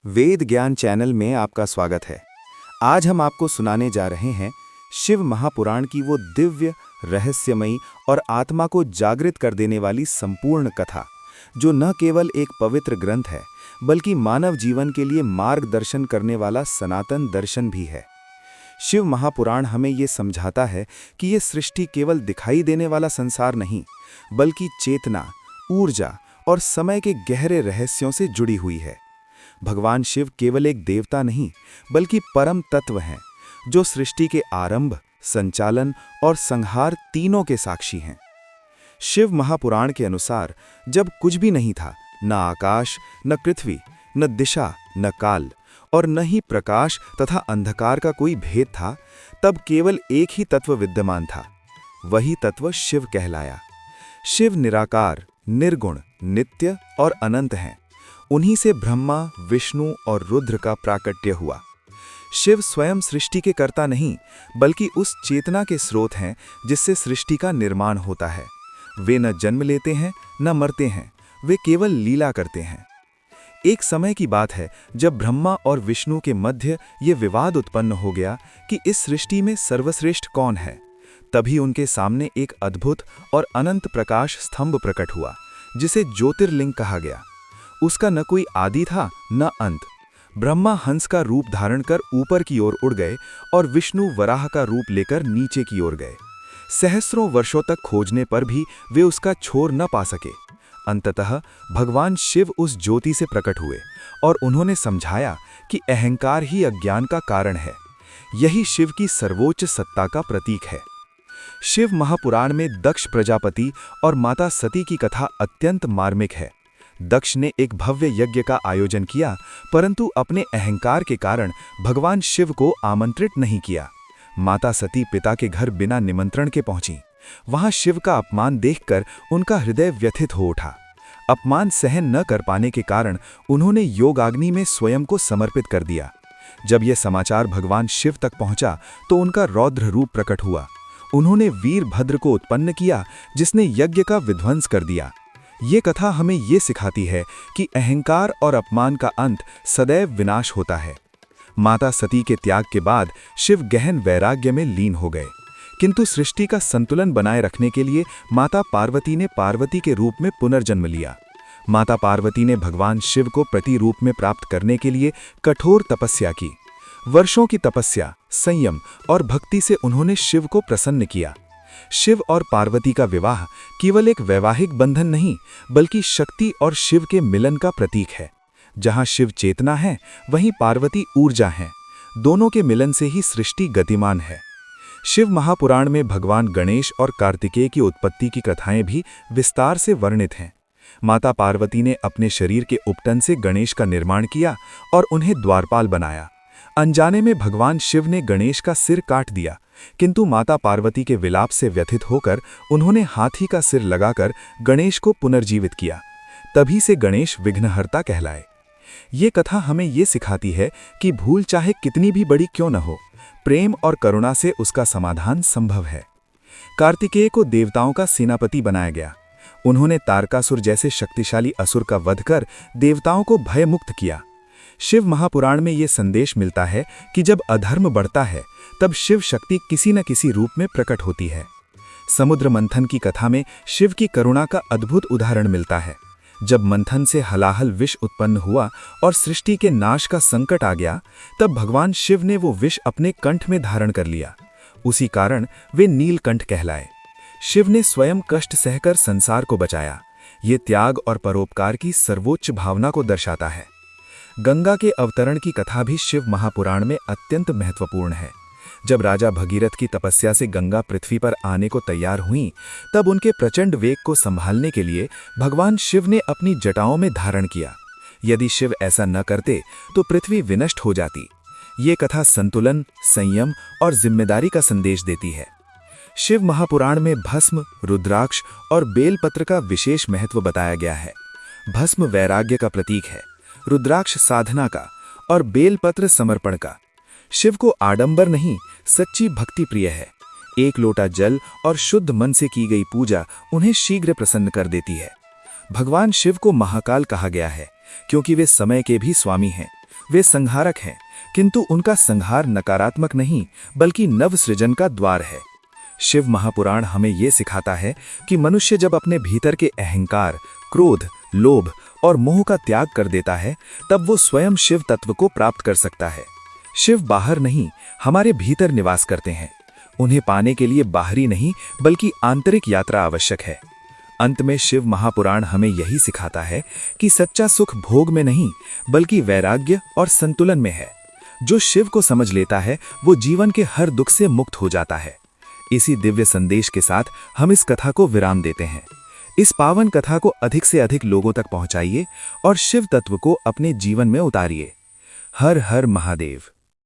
वेद ज्ञान चैनल में आपका स्वागत है। आज हम आपको सुनाने जा रहे हैं शिव महापुराण की वो दिव्य, रहस्यमयी और आत्मा को जागृत कर देने वाली संपूर्ण कथा, जो न केवल एक पवित्र ग्रंथ है, बल्कि मानव जीवन के लिए मार्गदर्शन करने वाला सनातन दर्शन भी है। शिव महापुराण हमें ये समझाता है कि ये सृष्टि केवल दिखाई देने वाला संसार नहीं, बल्कि चेतना, ऊर्जा और समय के गहरे रहस्यों से जुड़ी हुई है। भगवान शिव केवल एक देवता नहीं, बल्कि परम तत्व हैं, जो सृष्टि के आरंभ, संचालन और संहार तीनों के साक्षी हैं। शिव महापुराण के अनुसार जब कुछ भी नहीं था, न आकाश, न पृथ्वी, न दिशा, न काल और न ही प्रकाश तथा अंधकार का कोई भेद था, तब केवल एक ही तत्व विद्यमान था। वही तत्व शिव कहलाया। शिव निराकार, निर्गुण, नित्य और अनंत हैं। उन्हीं से ब्रह्मा, विष्णु और रुद्र का प्राकट्य हुआ। शिव स्वयं सृष्टि के कर्ता नहीं, बल्कि उस चेतना के स्रोत हैं जिससे सृष्टि का निर्माण होता है। वे न जन्म लेते हैं, न मरते हैं, वे केवल लीला करते हैं। एक समय की बात है जब ब्रह्मा और विष्णु के मध्य ये विवाद उत्पन्न हो गया कि इस सृष्टि में सर्वश्रेष्ठ कौन है। तभी उनके सामने एक अद्भुत और अनंत प्रकाश स्तंभ प्रकट हुआ, जिसे ज्योतिर्लिंग कहा गया। उसका न कोई आदि था, न अंत। ब्रह्मा हंस का रूप धारण कर ऊपर की ओर उड़ गए और विष्णु वराह का रूप लेकर नीचे की ओर गए। सहस्रों वर्षों तक खोजने पर भी वे उसका छोर न पा सके। अंततः भगवान शिव उस ज्योति से प्रकट हुए और उन्होंने समझाया कि अहंकार ही अज्ञान का कारण है। यही शिव की सर्वोच्च सत्ता का प्रतीक है। शिव महापुराण में दक्ष प्रजापति और माता सती की कथा अत्यंत मार्मिक है। दक्ष ने एक भव्य यज्ञ का आयोजन किया, परंतु अपने अहंकार के कारण भगवान शिव को आमंत्रित नहीं किया। माता सती पिता के घर बिना निमंत्रण के पहुंची। वहां शिव का अपमान देखकर उनका हृदय व्यथित हो उठा। अपमान सहन न कर पाने के कारण उन्होंने योगाग्नि में स्वयं को समर्पित कर दिया। जब यह समाचार भगवान शिव तक पहुंचा तो उनका रौद्र रूप प्रकट हुआ। उन्होंने वीरभद्र को उत्पन्न किया, जिसने यज्ञ का विध्वंस कर दिया। ये कथा हमें ये सिखाती है कि अहंकार और अपमान का अंत सदैव विनाश होता है। माता सती के त्याग के बाद शिव गहन वैराग्य में लीन हो गए, किंतु सृष्टि का संतुलन बनाए रखने के लिए माता पार्वती ने पार्वती के रूप में पुनर्जन्म लिया। माता पार्वती ने भगवान शिव को प्रतिरूप में प्राप्त करने के लिए कठोर तपस्या की। वर्षों की तपस्या, संयम और भक्ति से उन्होंने शिव को प्रसन्न किया। शिव और पार्वती का विवाह केवल एक वैवाहिक बंधन नहीं, बल्कि शक्ति और शिव के मिलन का प्रतीक है। जहां शिव चेतना है, वहीं पार्वती ऊर्जा है। दोनों के मिलन से ही सृष्टि गतिमान है। शिव महापुराण में भगवान गणेश और कार्तिकेय की उत्पत्ति की कथाएं भी विस्तार से वर्णित हैं। माता पार्वती ने अपने शरीर के उपटन से गणेश का निर्माण किया और उन्हें द्वारपाल बनाया। अनजाने में भगवान शिव ने गणेश का सिर काट दिया, किंतु माता पार्वती के विलाप से व्यथित होकर उन्होंने हाथी का सिर लगाकर गणेश को पुनर्जीवित किया। तभी से गणेश विघ्नहर्ता कहलाए। ये कथा हमें ये सिखाती है कि भूल चाहे कितनी भी बड़ी क्यों न हो, प्रेम और करुणा से उसका समाधान संभव है। कार्तिकेय को देवताओं का सेनापति बनाया गया। उन्होंने तारकासुर जैसे शक्तिशाली असुर का वध कर देवताओं को भयमुक्त किया। शिव महापुराण में ये संदेश मिलता है कि जब अधर्म बढ़ता है, तब शिव शक्ति किसी न किसी रूप में प्रकट होती है। समुद्र मंथन की कथा में शिव की करुणा का अद्भुत उदाहरण मिलता है। जब मंथन से हलाहल विष उत्पन्न हुआ और सृष्टि के नाश का संकट आ गया, तब भगवान शिव ने वो विष अपने कंठ में धारण कर लिया। उसी कारण वे नीलकंठ कहलाए। शिव ने स्वयं कष्ट सहकर संसार को बचाया। ये त्याग और परोपकार की सर्वोच्च भावना को दर्शाता है। गंगा के अवतरण की कथा भी शिव महापुराण में अत्यंत महत्वपूर्ण है। जब राजा भगीरथ की तपस्या से गंगा पृथ्वी पर आने को तैयार हुई, तब उनके प्रचंड वेग को संभालने के लिए भगवान शिव ने अपनी जटाओं में धारण किया। यदि शिव ऐसा न करते तो पृथ्वी विनष्ट हो जाती। ये कथा संतुलन, संयम और जिम्मेदारी का संदेश देती है। शिव महापुराण में भस्म, रुद्राक्ष और बेलपत्र का विशेष महत्व बताया गया है। भस्म वैराग्य का प्रतीक है, रुद्राक्ष साधना का और बेलपत्र समर्पण का। शिव को आडंबर नहीं, सच्ची भक्ति प्रिय है। एक लोटा जल और शुद्ध मन से की गई पूजा उन्हें शीघ्र प्रसन्न कर देती है। भगवान शिव को महाकाल कहा गया है, क्योंकि वे समय के भी स्वामी हैं। वे संहारक हैं, किंतु उनका संहार नकारात्मक नहीं बल्कि नवसृजन का द्वार है। शिव महापुराण हमें ये सिखाता है कि मनुष्य जब अपने भीतर के अहंकार, क्रोध, लोभ और मोह का त्याग कर देता है, तब वो स्वयं शिव तत्व को प्राप्त कर सकता है। शिव बाहर नहीं, हमारे भीतर निवास करते हैं। उन्हें पाने के लिए बाहरी नहीं बल्कि आंतरिक यात्रा आवश्यक है। अंत में शिव महापुराण हमें यही सिखाता है कि सच्चा सुख भोग में नहीं बल्कि वैराग्य और संतुलन में है। जो शिव को समझ लेता है वो जीवन के हर दुख से मुक्त हो जाता है। इसी दिव्य संदेश के साथ हम इस कथा को विराम देते हैं। इस पावन कथा को अधिक से अधिक लोगों तक पहुंचाइए और शिव तत्व को अपने जीवन में उतारिए। हर हर महादेव।